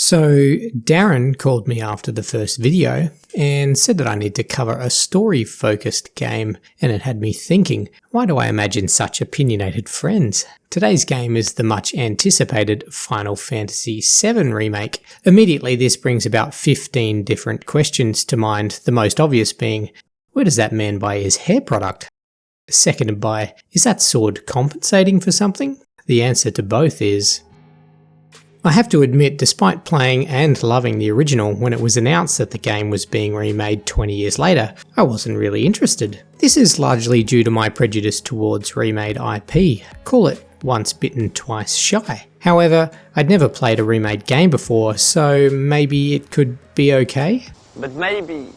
So Darren called me after the first video and said that I need to cover a story-focused game, and it had me thinking, why do I imagine such opinionated friends? Today's game is the much anticipated Final Fantasy VII Remake. Immediately this brings about 15 different questions to mind, the most obvious being, where does that man buy his hair product? Seconded by, is that sword compensating for something? The answer to both is, I have to admit, despite playing and loving the original when it was announced that the game was being remade 20 years later, I wasn't really interested. This is largely due to my prejudice towards remade IP. Call it once bitten, twice shy. However, I'd never played a remade game before, so maybe it could be okay? But maybe,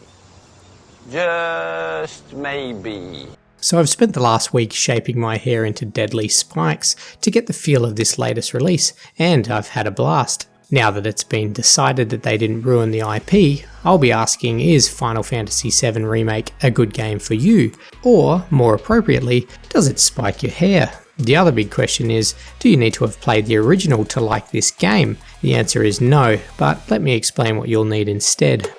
just maybe. So I've spent the last week shaping my hair into deadly spikes to get the feel of this latest release, and I've had a blast. Now that it's been decided that they didn't ruin the IP, I'll be asking, is Final Fantasy VII Remake a good game for you? Or, more appropriately, does it spike your hair? The other big question is, do you need to have played the original to like this game? The answer is no, but let me explain what you'll need instead.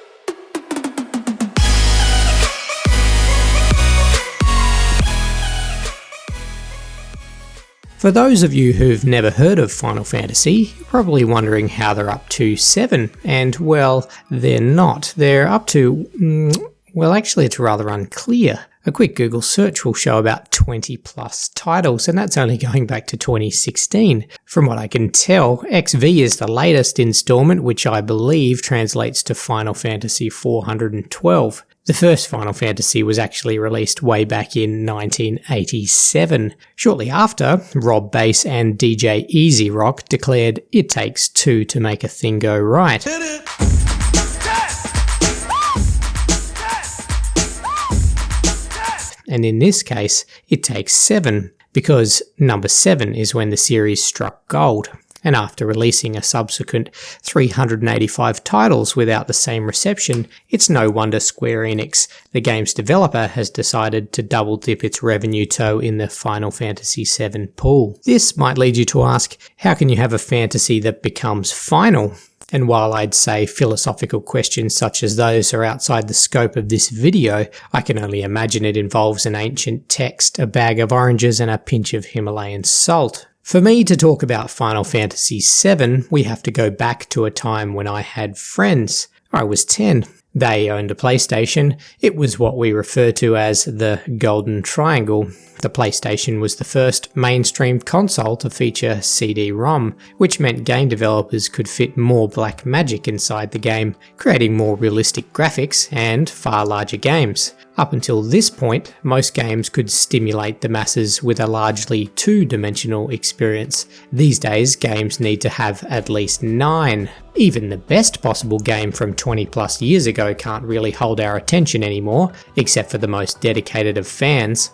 For those of you who've never heard of Final Fantasy, you're probably wondering how they're up to 7, and well, they're not. They're up to, well actually it's rather unclear. A quick Google search will show about 20 plus titles, and that's only going back to 2016. From what I can tell, XV is the latest installment, which I believe translates to Final Fantasy 412. The first Final Fantasy was actually released way back in 1987. Shortly after, Rob Bass and DJ Easy Rock declared it takes 2 to make a thing go right. And in this case, it takes 7, because number 7 is when the series struck gold. And after releasing a subsequent 385 titles without the same reception, it's no wonder Square Enix, the game's developer, has decided to double dip its revenue toe in the Final Fantasy VII pool. This might lead you to ask, how can you have a fantasy that becomes final? And while I'd say philosophical questions such as those are outside the scope of this video, I can only imagine it involves an ancient text, a bag of oranges, and a pinch of Himalayan salt. For me to talk about Final Fantasy VII, we have to go back to a time when I had friends. I was 10. They owned a PlayStation. It was what we refer to as the Golden Triangle. The PlayStation was the first mainstream console to feature CD-ROM, which meant game developers could fit more black magic inside the game, creating more realistic graphics and far larger games. Up until this point, most games could stimulate the masses with a largely two-dimensional experience. These days, games need to have at least 9. Even the best possible game from 20 plus years ago can't really hold our attention anymore, except for the most dedicated of fans.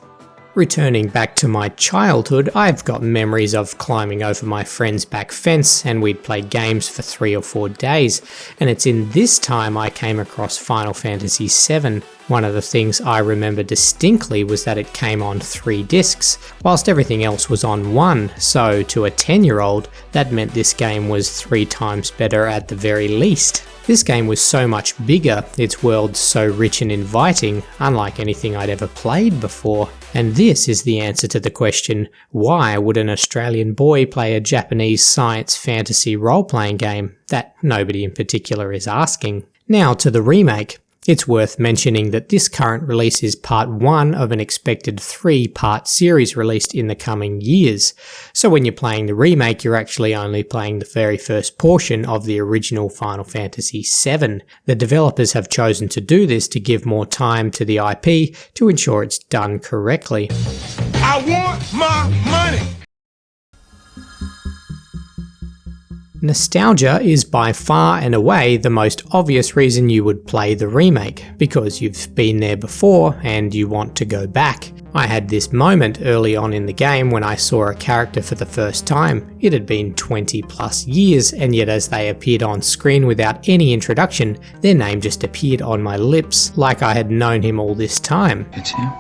Returning back to my childhood, I've got memories of climbing over my friend's back fence and we'd play games for 3 or 4 days, and it's in this time I came across Final Fantasy VII. One of the things I remember distinctly was that it came on 3 discs, whilst everything else was on 1, so to a 10-year-old, that meant this game was 3 times better at the very least. This game was so much bigger, its world so rich and inviting, unlike anything I'd ever played before. And this is the answer to the question, why would an Australian boy play a Japanese science fantasy role-playing game that nobody in particular is asking? Now to the remake. It's worth mentioning that this current release is part 1 of an expected 3-part series released in the coming years. So when you're playing the remake, you're actually only playing the very first portion of the original Final Fantasy VII. The developers have chosen to do this to give more time to the IP to ensure it's done correctly. I want my money! Nostalgia is by far and away the most obvious reason you would play the remake, because you've been there before and you want to go back. I had this moment early on in the game when I saw a character for the first time. It had been 20 plus years, and yet as they appeared on screen without any introduction, their name just appeared on my lips, like I had known him all this time. It's him.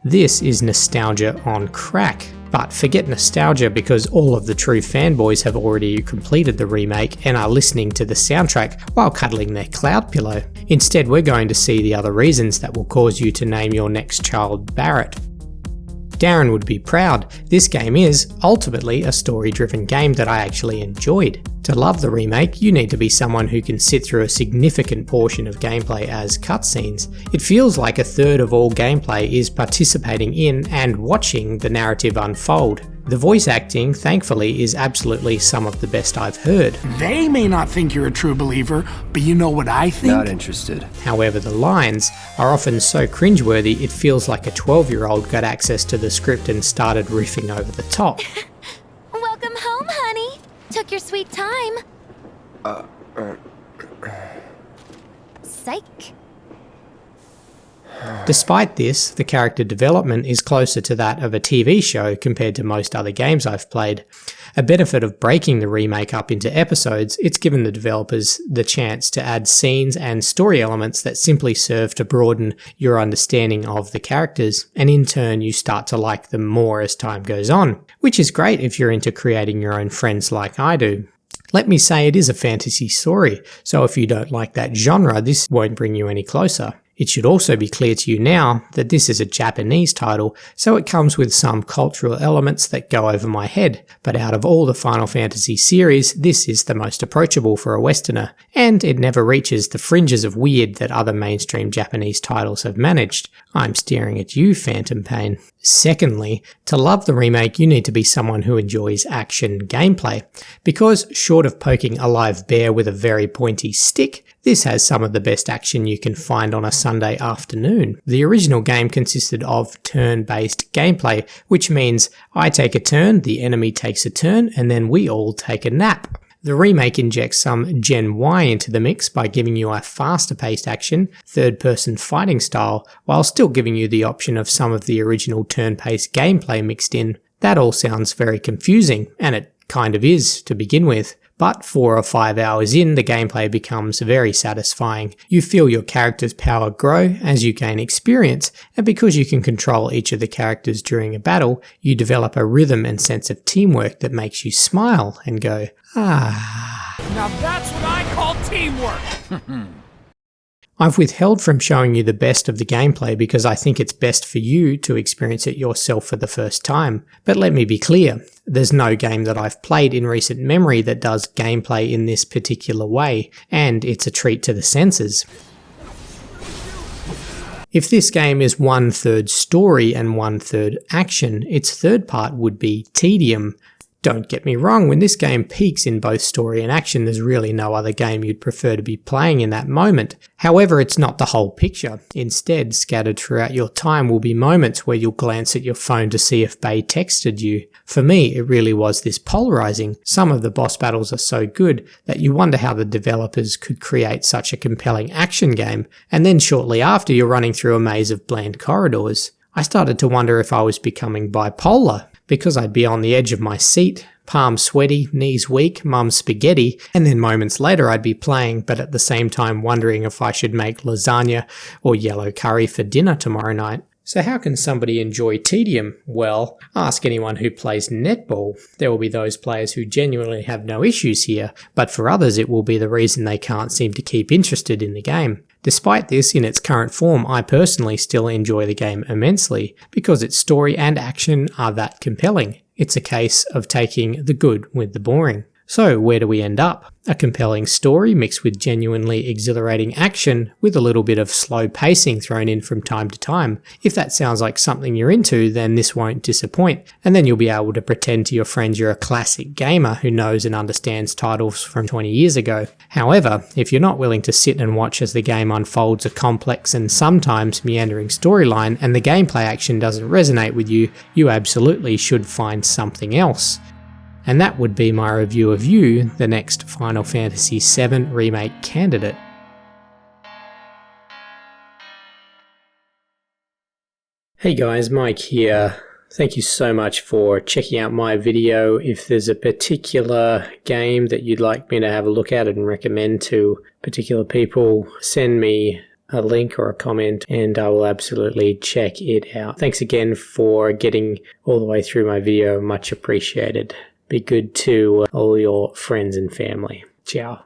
This is nostalgia on crack. But forget nostalgia, because all of the true fanboys have already completed the remake and are listening to the soundtrack while cuddling their cloud pillow. Instead, we're going to see the other reasons that will cause you to name your next child Barrett. Darren would be proud. This game is, ultimately, a story-driven game that I actually enjoyed. To love the remake, you need to be someone who can sit through a significant portion of gameplay as cutscenes. It feels like a third of all gameplay is participating in and watching the narrative unfold. The voice acting, thankfully, is absolutely some of the best I've heard. They may not think you're a true believer, but you know what I think? Not interested. However, the lines are often so cringeworthy it feels like a 12-year-old got access to the script and started riffing over the top. Welcome home, honey. Took your sweet time. Psych. Despite this, the character development is closer to that of a TV show compared to most other games I've played. A benefit of breaking the remake up into episodes, it's given the developers the chance to add scenes and story elements that simply serve to broaden your understanding of the characters, and in turn you start to like them more as time goes on, which is great if you're into creating your own friends like I do. Let me say it is a fantasy story, so if you don't like that genre, this won't bring you any closer. It should also be clear to you now that this is a Japanese title, so it comes with some cultural elements that go over my head, but out of all the Final Fantasy series, this is the most approachable for a Westerner, and it never reaches the fringes of weird that other mainstream Japanese titles have managed. I'm staring at you, Phantom Pain. Secondly, to love the remake, you need to be someone who enjoys action gameplay, because short of poking a live bear with a very pointy stick, this has some of the best action you can find on a Sunday afternoon. The original game consisted of turn-based gameplay, which means I take a turn, the enemy takes a turn, and then we all take a nap. The remake injects some Gen Y into the mix by giving you a faster-paced action, third-person fighting style, while still giving you the option of some of the original turn-based gameplay mixed in. That all sounds very confusing, and it kind of is to begin with. But 4 or 5 hours in, the gameplay becomes very satisfying. You feel your character's power grow as you gain experience, and because you can control each of the characters during a battle, you develop a rhythm and sense of teamwork that makes you smile and go, ah. Now that's what I call teamwork. I've withheld from showing you the best of the gameplay because I think it's best for you to experience it yourself for the first time. But let me be clear, there's no game that I've played in recent memory that does gameplay in this particular way, and it's a treat to the senses. If this game is 1/3 story and 1/3 action, its third part would be tedium. Don't get me wrong, when this game peaks in both story and action, there's really no other game you'd prefer to be playing in that moment. However, it's not the whole picture. Instead, scattered throughout your time will be moments where you'll glance at your phone to see if Bay texted you. For me, it really was this polarizing. Some of the boss battles are so good that you wonder how the developers could create such a compelling action game, and then shortly after you're running through a maze of bland corridors. I started to wonder if I was becoming bipolar, because I'd be on the edge of my seat, palms sweaty, knees weak, mum spaghetti, and then moments later I'd be playing, but at the same time wondering if I should make lasagna or yellow curry for dinner tomorrow night. So how can somebody enjoy tedium? Well, ask anyone who plays netball. There will be those players who genuinely have no issues here, but for others it will be the reason they can't seem to keep interested in the game. Despite this, in its current form, I personally still enjoy the game immensely, because its story and action are that compelling. It's a case of taking the good with the boring. So where do we end up? A compelling story mixed with genuinely exhilarating action with a little bit of slow pacing thrown in from time to time. If that sounds like something you're into, then this won't disappoint, and then you'll be able to pretend to your friends you're a classic gamer who knows and understands titles from 20 years ago. However, if you're not willing to sit and watch as the game unfolds a complex and sometimes meandering storyline and the gameplay action doesn't resonate with you, you absolutely should find something else. And that would be my review of You, the next Final Fantasy VII Remake candidate. Hey guys, Mike here. Thank you so much for checking out my video. If there's a particular game that you'd like me to have a look at and recommend to particular people, send me a link or a comment, and I will absolutely check it out. Thanks again for getting all the way through my video. Much appreciated. Be good to all your friends and family. Ciao.